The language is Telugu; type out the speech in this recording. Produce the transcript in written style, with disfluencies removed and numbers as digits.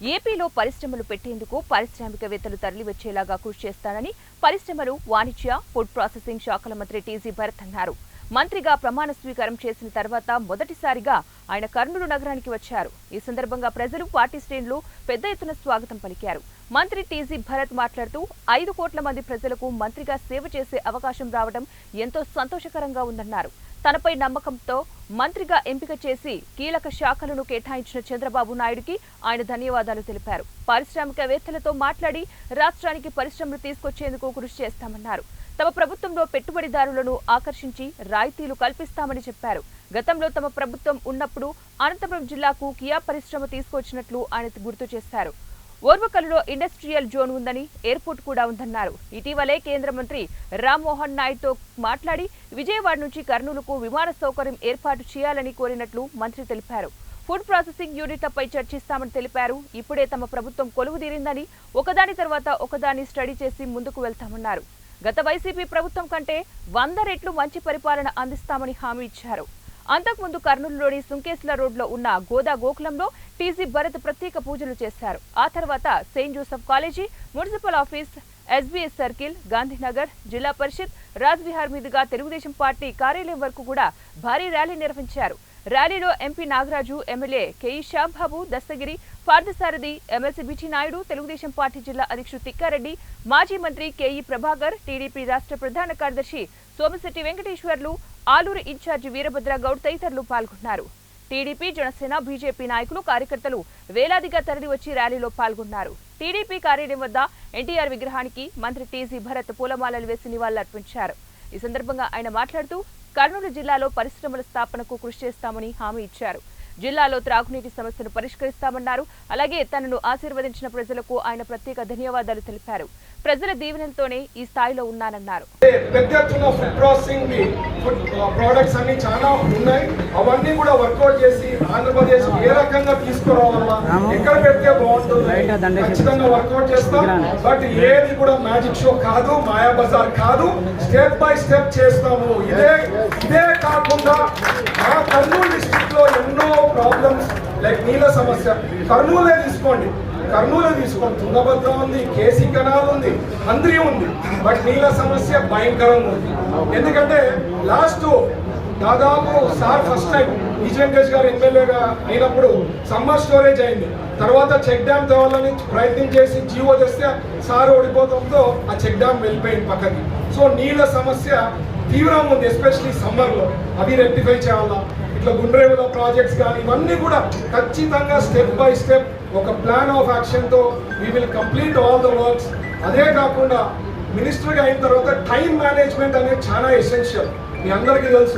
ఏపీలో పరిశ్రమలు పెట్టేందుకు పారిశ్రామికవేత్తలు తరలివచ్చేలాగా కృషి చేస్తానని పరిశ్రమలు, వాణిజ్య, ఫుడ్ ప్రాసెసింగ్ శాఖల మంత్రి టీజీ భరత్ అన్నారు. మంత్రిగా ప్రమాణ స్వీకారం చేసిన తర్వాత మొదటిసారిగా ఆయన కర్నూలు నగరానికి వచ్చారు. ఈ సందర్భంగా ప్రజలు, పార్టీ శ్రేణులు పెద్ద ఎత్తున స్వాగతం పలికారు. మంత్రి టీజీ భరత్ మాట్లాడుతూ 5 కోట్ల మంది ప్రజలకు మంత్రిగా సేవ చేసే అవకాశం రావడం ఎంతో సంతోషకరంగా ఉందన్నారు. తనపై నమ్మకంతో మంత్రిగా ఎంపిక చేసి కీలక శాఖలను కేటాయించిన చంద్రబాబు నాయుడుకి ఆయన ధన్యవాదాలు తెలిపారు. పారిశ్రామికవేత్తలతో మాట్లాడి రాష్ట్రానికి పరిశ్రమలు తీసుకొచ్చేందుకు కృషి చేస్తామన్నారు. తమ ప్రభుత్వంలో పెట్టుబడిదారులను ఆకర్షించి రాయితీలు కల్పిస్తామని చెప్పారు. గతంలో తమ ప్రభుత్వం ఉన్నప్పుడు అనంతపురం జిల్లాకు కియా పరిశ్రమ తీసుకొచ్చినట్లు ఆయన గుర్తు చేశారు. ఓర్వకల్లులో ఇండస్ట్రియల్ జోన్ ఉందని, ఎయిర్పోర్ట్ కూడా ఉందన్నారు. ఇటీవలే కేంద్ర మంత్రి రామ్మోహన్ నాయుడుతో మాట్లాడి విజయవాడ నుంచి కర్నూలుకు విమాన సౌకర్యం ఏర్పాటు చేయాలని కోరినట్లు మంత్రి తెలిపారు. ఫుడ్ ప్రాసెసింగ్ యూనిట్లపై చర్చిస్తామని తెలిపారు. ఇప్పుడే తమ ప్రభుత్వం కొలువుదీరిందని, ఒకదాని తర్వాత ఒకదాన్ని స్టడీ చేసి ముందుకు వెళ్తామన్నారు. గత వైసీపీ ప్రభుత్వం కంటే 100 రెట్లు మంచి పరిపాలన అందిస్తామని హామీ ఇచ్చారు. అంతకుముందు కర్నూలులోని సుంకేశ్ల రోడ్లో ఉన్న గోదా గోకులంలో టీజీ భరత్ ప్రత్యేక పూజలు చేశారు. ఆ తర్వాత Saint Joseph college, municipal office, SBS circle, Gandhinagar, Zilla Parishad, Raj Vihar మీదుగా తెలుగుదేశం పార్టీ కార్యాలయం వరకు కూడా భారీ ర్యాలీ నిర్వహించారు. ర్యాలీలో MP Nagaraju, MLA KE Shyambabu, Dastagiri, Parthasarathi, MLC BT Naidu, Telugu Desam party జిల్లా అధ్యక్షుడు తిక్కారెడ్డి, మాజీ మంత్రి కేఈ ప్రభాకర్, టీడీపీ రాష్ట్ర ప్రధాన కార్యదర్శి సోమిశెట్టి వెంకటేశ్వర్లు, ఆలూరు ఇన్ఛార్జి వీరభద్ర గౌడ్ తదితరులు పాల్గొన్నారు. టీడీపీ, జనసేన, బీజేపీ నాయకులు, కార్యకర్తలు వేలాదిగా తరలివచ్చి ర్యాలీలో పాల్గొన్నారు. టీడీపీ కార్యాలయం వద్ద ఎన్టీఆర్ విగ్రహానికి మంత్రి టీజీ భరత్ పూలమాలలు వేసి నివాళులర్పించారు. ఈ సందర్భంగా ఆయన మాట్లాడుతూ కర్నూలు జిల్లాలో పరిశ్రమల స్థాపనకు కృషి చేస్తామని హామీ ఇచ్చారు. జిల్లాలో త్రాగునీటి సమస్యను పరిష్కరిస్తామన్నారు. అలాగే తనను ఆశీర్వదించిన ప్రజలకు ఆయన ప్రత్యేక ధన్యవాదాలు తెలిపారు. ప్రజల దీవెనలతోనే ఈ స్థాయిలో ఉన్నానన్నారు. పెద్ద ఎత్తున ఫుడ్ ప్రాసెసింగ్ ఫుడ్ ప్రొడక్ట్స్ అన్ని చాలా ఉన్నాయి. అవన్నీ కూడా వర్కౌట్ చేసి ఆంధ్రప్రదేశ్ ఏ రకంగా తీసుకురావాలా, ఎక్కడ పెడితే బాగుంటుంది ఖచ్చితంగా వర్కౌట్ చేస్తాం. బట్ ఏది కూడా మ్యాజిక్ షో కాదు, మాయా బజార్ కాదు, స్టెప్ బై స్టెప్ చేస్తాము. ఇదే కాకుండా మా కర్నూలు డిస్ట్రిక్ట్ లో ఎన్నో ప్రాబ్లమ్స్ లైక్ నీళ్ళ సమస్య, కర్నూలే తీసుకోండి, తుంగభద్ర ఉంది, కేసీ కెనాల్ ఉంది, మంత్రి ఉంది, బట్ నీళ్ళ సమస్య భయంకరంగా ఉంది. ఎందుకంటే లాస్ట్ దాదాపు సార్ ఫస్ట్ టైం విజయన్ గారు ఎమ్మెల్యేగా అయినప్పుడు సమ్మర్ స్టోరేజ్ అయింది. తర్వాత చెక్ డ్యామ్ తేవాలని ప్రయత్నం చేసి జీవో తెస్తే సార్ ఓడిపోవడంతో ఆ చెక్ డ్యామ్ వెళ్ళిపోయింది పక్కకి. సో నీళ్ళ సమస్య తీవ్రంగా ఉంది, ఎస్పెషలీ సమ్మర్లో. అవి రెక్టిఫై చేయాలా, ఇట్లా గుండ్రేవుల ప్రాజెక్ట్స్ కానీ ఇవన్నీ కూడా ఖచ్చితంగా స్టెప్ బై స్టెప్ ఒక ప్లాన్ ఆఫ్ యాక్షన్తో we will complete all the works. అదే కాకుండా మినిస్టర్గా అయిన తర్వాత టైం మేనేజ్మెంట్ అనేది చాలా ఎసెన్షియల్, మీ అందరికీ తెలుసు.